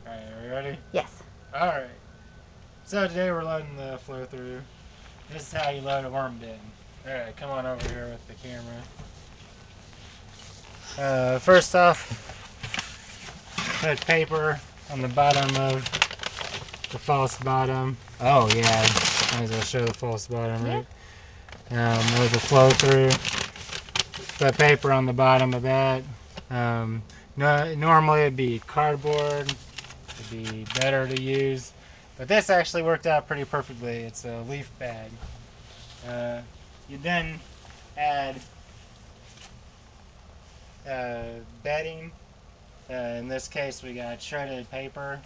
Alright, are you ready? Yes. Alright. So today we're loading the flow through. This is how you load a worm bin. Alright, come on over here with the camera. First off, put paper on the bottom of the false bottom. Oh yeah, might as well show the false bottom, right? With the flow through. Put paper on the bottom of that. Normally it'd be cardboard. It'd be better to use. But this actually worked out pretty perfectly. It's a leaf bag. You then add bedding. In this case, we got shredded paper.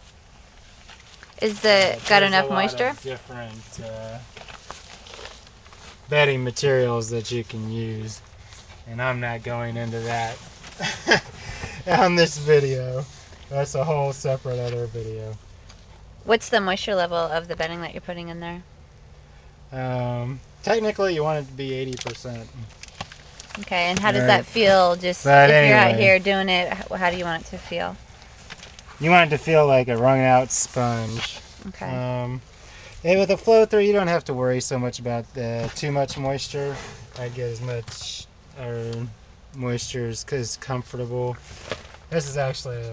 Is it got enough moisture? Different bedding materials that you can use, and I'm not going into that on this video. That's a whole separate other video. What's the moisture level of the bedding that you're putting in there? Technically, you want it to be 80%. Okay, and how does that feel? Just but if anyway, you're out here doing it, how do you want it to feel? You want it to feel like a wrung out sponge. Okay. And with a flow through, you don't have to worry so much about too much moisture. I get as much moisture as comfortable. This is actually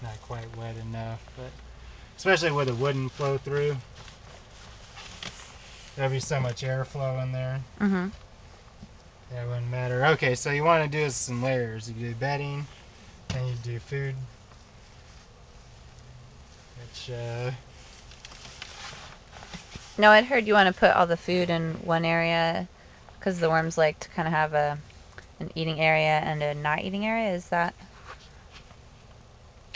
not quite wet enough, but especially with a wooden flow through, there'll be so much airflow in there. Mm-hmm. That wouldn't matter. Okay, so you want to do some layers. You do bedding, then you do food, which No, I'd heard you want to put all the food in one area because the worms like to kind of have an eating area and a not eating area. Is that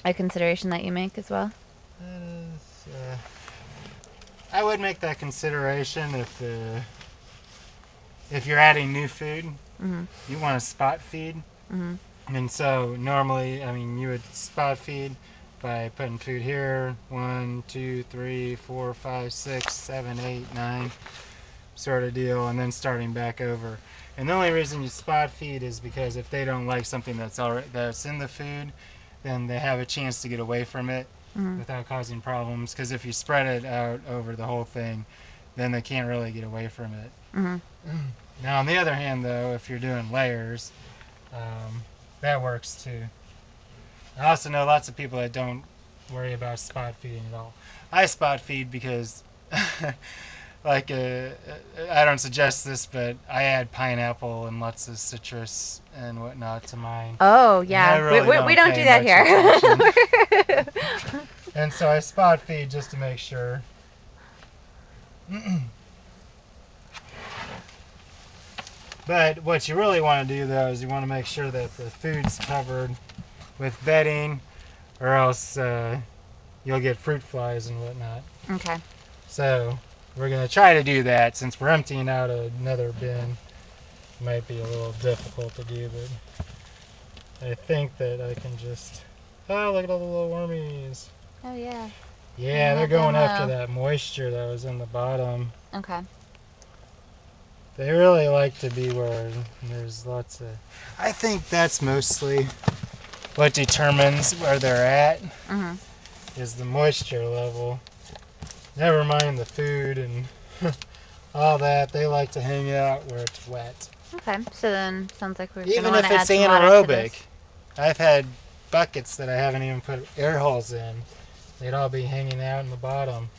a consideration that you make as well? that is, I would make that consideration if you're adding new food. Mm-hmm. You want to spot feed. Mm-hmm. And so normally, I mean, you would spot feed by putting food here, 1, 2, 3, 4, 5, 6, 7, 8, 9 sort of deal, and then starting back over. And the only reason you spot feed is because if they don't like something that's in the food, then they have a chance to get away from it without causing problems. Because if you spread it out over the whole thing, then they can't really get away from it. Now, on the other hand, though, if you're doing layers, that works too. I also know lots of people that don't worry about spot feeding at all. I spot feed because, like, I don't suggest this, but I add pineapple and lots of citrus and whatnot to mine. Oh, yeah. Really we don't do that here. And so I spot feed just to make sure. But what you really want to do, though, is you want to make sure that the food's covered with bedding, or else you'll get fruit flies and whatnot. Okay. So we're going to try to do that. Since we're emptying out another bin, it might be a little difficult to do, but I think that I can just... Oh, look at all the little wormies. Oh, yeah. Yeah, they're going after that moisture that was in the bottom. Okay. They really like to be where there's lots of... I think that's mostly what determines where they're at, is the moisture level. Never mind the food and all that. They like to hang out where it's wet. Okay, so then sounds like we're even if it's anaerobic. I've had buckets that I haven't even put air holes in. They'd all be hanging out in the bottom.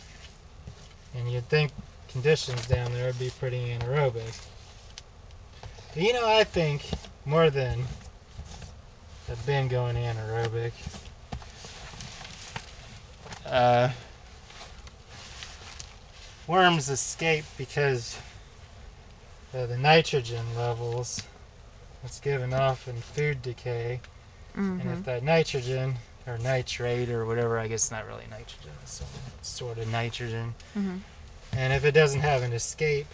And you'd think conditions down there would be pretty anaerobic. But, you know, I think more than a bin going anaerobic, worms escape because of the nitrogen levels that's given off in food decay. And if that nitrogen, or nitrate, or whatever, I guess not really nitrogen, it's some sort of nitrogen, and if it doesn't have an escape,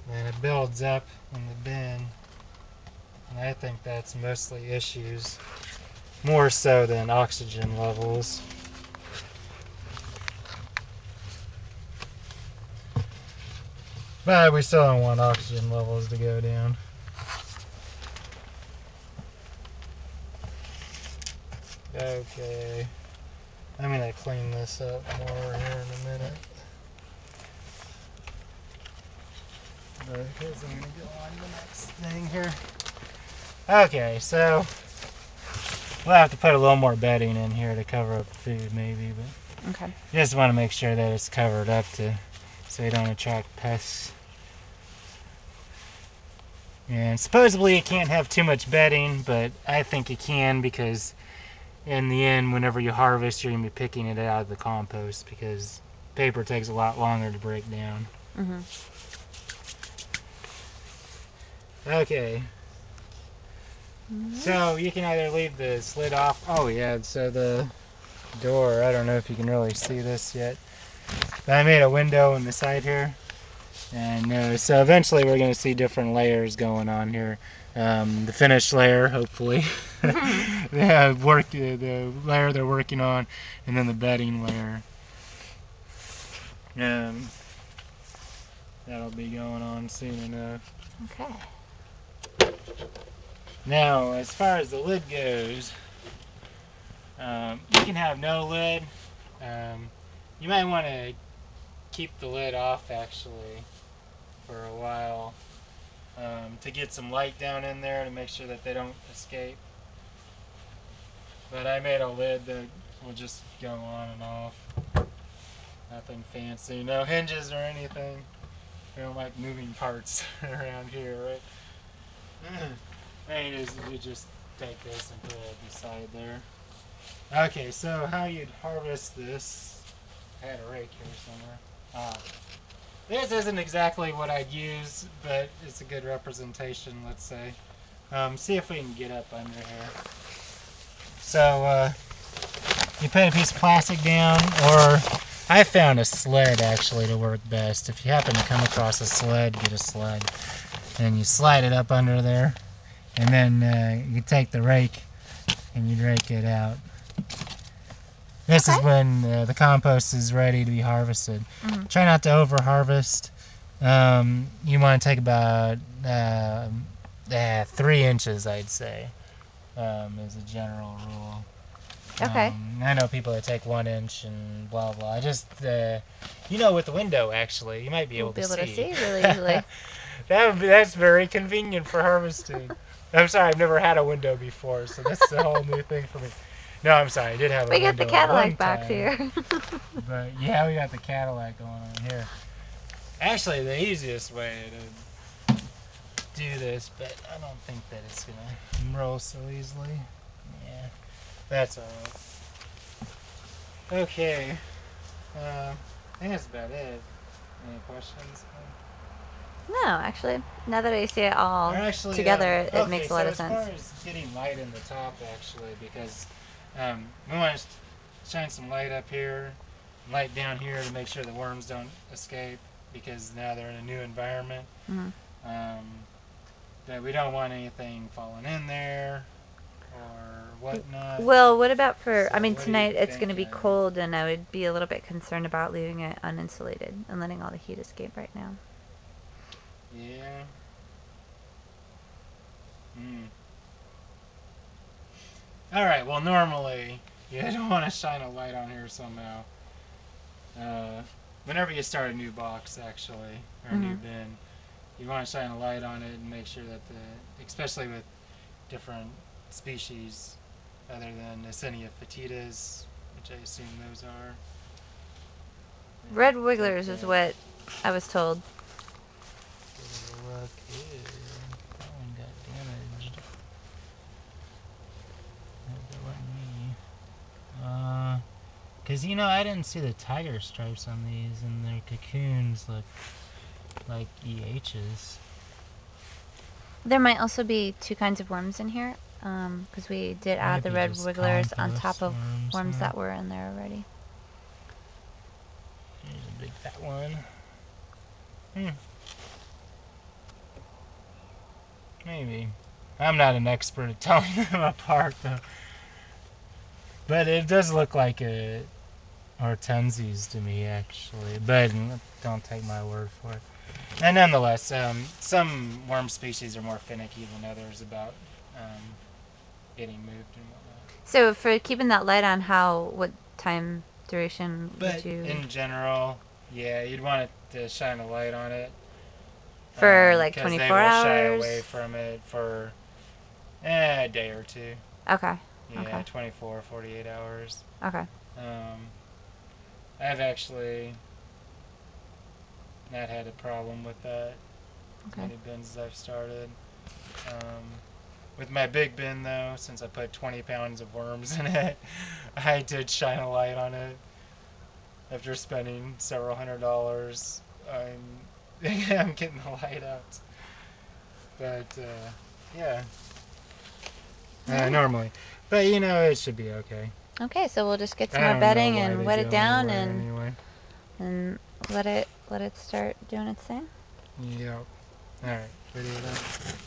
then it builds up in the bin. And I think that's mostly issues, more so than oxygen levels. But we still don't want oxygen levels to go down. Okay. I'm gonna clean this up more here in a minute. But here's I'm gonna go on to the next thing here. Okay, so we'll have to put a little more bedding in here to cover up the food, maybe, but Okay. you just want to make sure that it's covered up so you don't attract pests. And supposedly it can't have too much bedding, but I think it can, because in the end, whenever you harvest, you're going to be picking it out of the compost, because paper takes a lot longer to break down. Mm-hmm. Okay. So you can either leave the lid off. Oh yeah, so the door, I don't know if you can really see this yet, but I made a window on the side here. And so eventually we're going to see different layers going on here. The finished layer, hopefully. The layer they're working on, and then the bedding layer. That'll be going on soon enough. Okay. Now, as far as the lid goes, you can have no lid. You might want to keep the lid off, actually, for a while, to get some light down in there to make sure that they don't escape. But I made a lid that will just go on and off. Nothing fancy, no hinges or anything. We don't like moving parts around here, right? Main is you just take this and put it beside there. Okay, so how you'd harvest this? I had a rake here somewhere. This isn't exactly what I'd use, but it's a good representation, let's say. See if we can get up under here. So you put a piece of plastic down, or I found a sled actually to work best. If you happen to come across a sled, get a sled. And you slide it up under there, and then you take the rake and you rake it out. This is when the compost is ready to be harvested. Mm-hmm. Try not to over harvest. You want to take about 3 inches, I'd say, is a general rule. Okay. I know people that take 1 inch and blah blah. I just, with the window, actually, you might be able to see really easily. That's very convenient for harvesting. I'm sorry, I've never had a window before, so this is a whole new thing for me. No, I'm sorry, I did have a window. We got the Cadillac back here. But yeah, we got the Cadillac going on here. Actually, the easiest way to do this, but I don't think that it's gonna roll so easily. Yeah, that's alright. Okay, I think that's about it. Any questions? No, actually, now that I see it all Actually, together, okay, it makes a lot of as sense. far as getting light in the top, actually, because we want to shine some light up here, light down here to make sure the worms don't escape, because now they're in a new environment. Mm-hmm. That we don't want anything falling in there or whatnot. Well, what about for, So I mean, what do you tonight it's think, going to be cold, and I would be a little bit concerned about leaving it uninsulated and letting all the heat escape right now. Yeah. Alright, well, normally you don't want to shine a light on here somehow. Whenever you start a new box, actually, or a new bin, you want to shine a light on it and make sure that especially with different species other than Acinia fetidas, which I assume those are. Red wigglers is what I was told. Look, that one got damaged. Because, I didn't see the tiger stripes on these, and their cocoons look like EHs. There might also be 2 kinds of worms in here, because we did add the red wigglers on top of worms that were in there already. Here's a big fat one. Maybe. I'm not an expert at telling them apart, though. But it does look like a Hortenses to me, actually. But don't take my word for it. And nonetheless, some worm species are more finicky than others about getting moved and whatnot. So for keeping that light on, what time duration But would you in general, yeah, you'd want it to shine a light on it for like because they 24 will shy away hours? from it for a day or two. Okay. Yeah, Okay. 24, 48 hours. Okay. Um, I've actually not had a problem with that. As Okay. many bins as I've started. Um, with my big bin though, since I put 20 pounds of worms in it, I did shine a light on it. After spending several $100s, I'm getting the light out. But yeah, All right. normally. But you know, it should be okay. Okay, so we'll just get some I more don't know bedding why and they wet feel it down anyway. Anyway. and let it start doing its thing. Yep. All right. Video done.